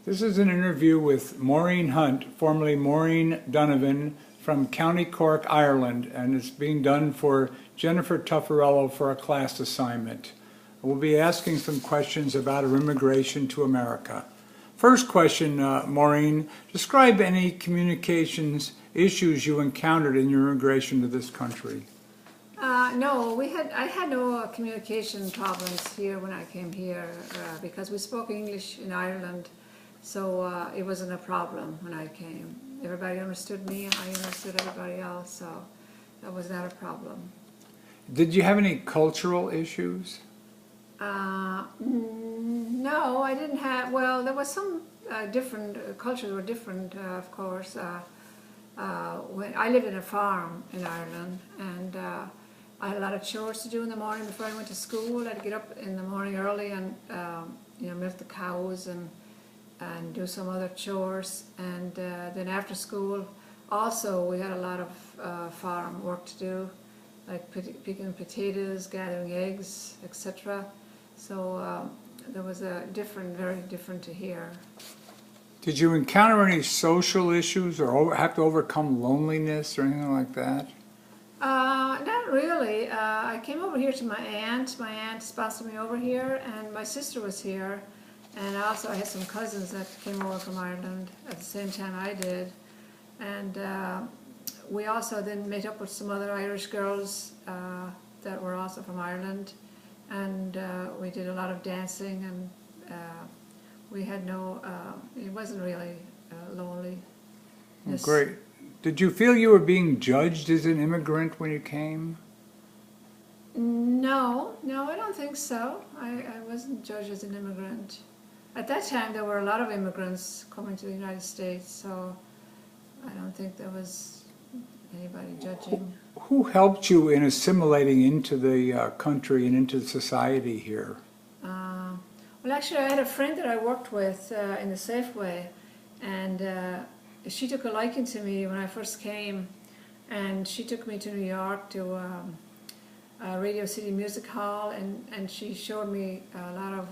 This is an interview with Maureen Hunt, formerly Maureen Donovan, from County Cork, Ireland, and it's being done for Jennifer Tuffarello for a class assignment. We'll be asking some questions about her immigration to America. First question, Maureen, describe any communications issues you encountered in your immigration to this country. No, I had no communication problems here when I came here because we spoke English in Ireland, so it wasn't a problem when I came. Everybody understood me and I understood everybody else, so that was not a problem. Did you have any cultural issues? No, I didn't have, well, there was some different, cultures were different, of course. When I lived in a farm in Ireland, and I had a lot of chores to do in the morning before I went to school. I'd get up in the morning early and milk the cows and do some other chores. And then after school, also we had a lot of farm work to do, like picking potatoes, gathering eggs, etc. So there was a different, very different to here. Did you encounter any social issues or have to overcome loneliness or anything like that? Not really. I came over here to my aunt. My aunt sponsored me over here, and my sister was here. And also I had some cousins that came over from Ireland at the same time I did. And we also then met up with some other Irish girls that were also from Ireland. And we did a lot of dancing, and we had no, it wasn't really lonely. Oh, great. Did you feel you were being judged as an immigrant when you came? No, I don't think so. I wasn't judged as an immigrant. At that time there were a lot of immigrants coming to the United States, so I don't think there was anybody judging. Who helped you in assimilating into the country and into society here? Well, actually, I had a friend that I worked with in the Safeway, and she took a liking to me when I first came, and she took me to New York to Radio City Music Hall, and she showed me a lot of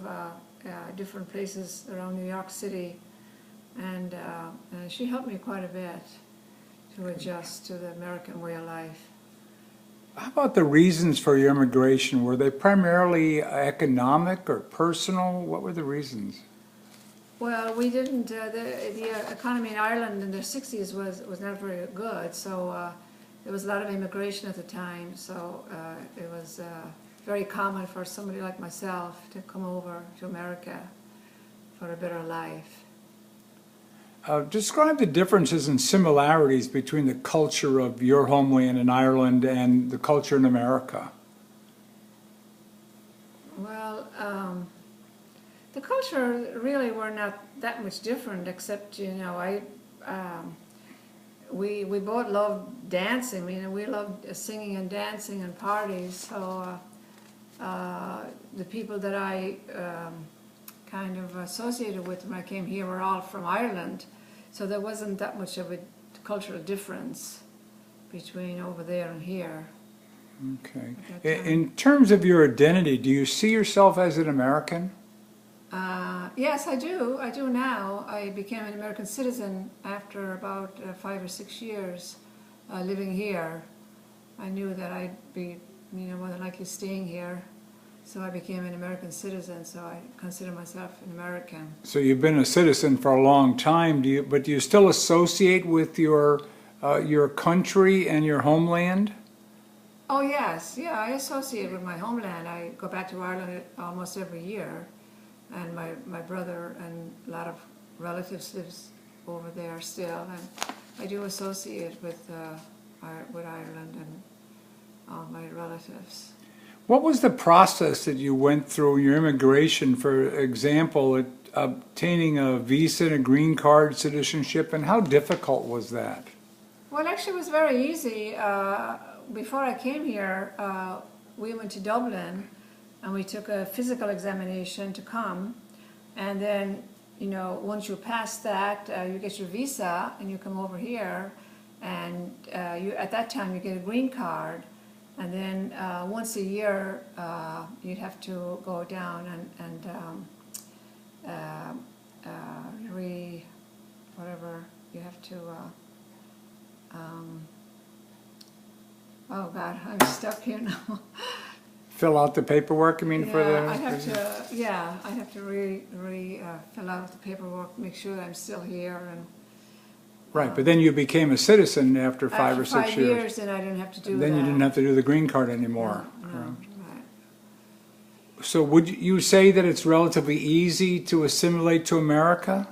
different places around New York City, and she helped me quite a bit to adjust to the American way of life. How about the reasons for your immigration? Were they primarily economic or personal? What were the reasons? Well, we didn't, the economy in Ireland in the 60s was not very good, so there was a lot of immigration at the time, so it was very common for somebody like myself to come over to America for a better life. Describe the differences and similarities between the culture of your homeland in Ireland and the culture in America. Well, the culture really were not that much different, except, you know, we both loved dancing. I mean, we loved singing and dancing and parties, so the people that I kind of associated with when I came here were all from Ireland, so there wasn't that much of a cultural difference between over there and here. Okay. In terms of your identity, do you see yourself as an American? Yes, I do. I do now. I became an American citizen after about 5 or 6 years living here. I knew that I'd be, more than likely staying here. So I became an American citizen, so I consider myself an American. So you've been a citizen for a long time, but do you still associate with your country and your homeland? Oh yes, yeah, I associate with my homeland. I go back to Ireland almost every year, and my brother and a lot of relatives lives over there still, and I do associate with Ireland and all my relatives. What was the process that you went through in your immigration, for example, obtaining a visa and a green card citizenship, and how difficult was that? Well, actually it was very easy. Before I came here, we went to Dublin and we took a physical examination to come, and then, once you pass that, you get your visa and you come over here, and at that time you get a green card. And then once a year, you'd have to go down and Oh, God, I'm stuck here now. Fill out the paperwork, I mean, for the... I have to, I have to fill out the paperwork, make sure that I'm still here, and Right, but then you became a citizen after 5 or 6 years. After 5 years, then I didn't have to do that. Then you didn't have to do the green card anymore. No, correct? right. So would you say that it's relatively easy to assimilate to America?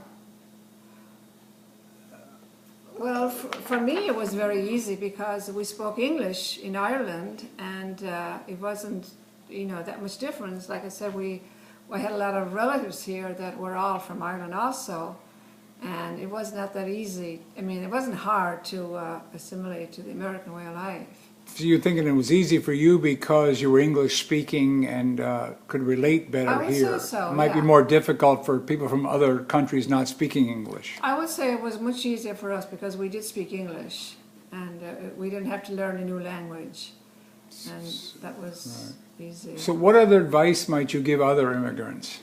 Well, for me, it was very easy because we spoke English in Ireland, and it wasn't, that much difference. Like I said, I had a lot of relatives here that were all from Ireland also, and it was not that easy. I mean, it wasn't hard to assimilate to the American way of life. So you're thinking it was easy for you because you were English speaking and could relate better I would here. say so, It might be yeah. more difficult for people from other countries not speaking English. I would say it was much easier for us because we did speak English, and we didn't have to learn a new language, and that was easy. So what other advice might you give other immigrants?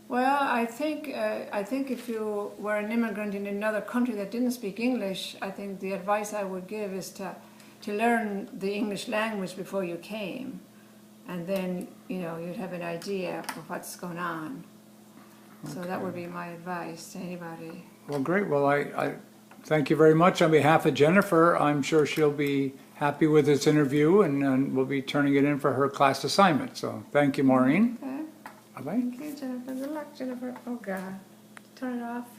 Well, I think if you were an immigrant in another country that didn't speak English, I think the advice I would give is to learn the English language before you came, and then you'd have an idea of what's going on. Okay. So that would be my advice to anybody. Well, great. Well, I thank you very much on behalf of Jennifer. I'm sure she'll be happy with this interview, and we'll be turning it in for her class assignment. So thank you, Maureen. Okay. Bye-bye. Thank you, Jennifer. Good luck, Jennifer. Oh, God. Turn it off.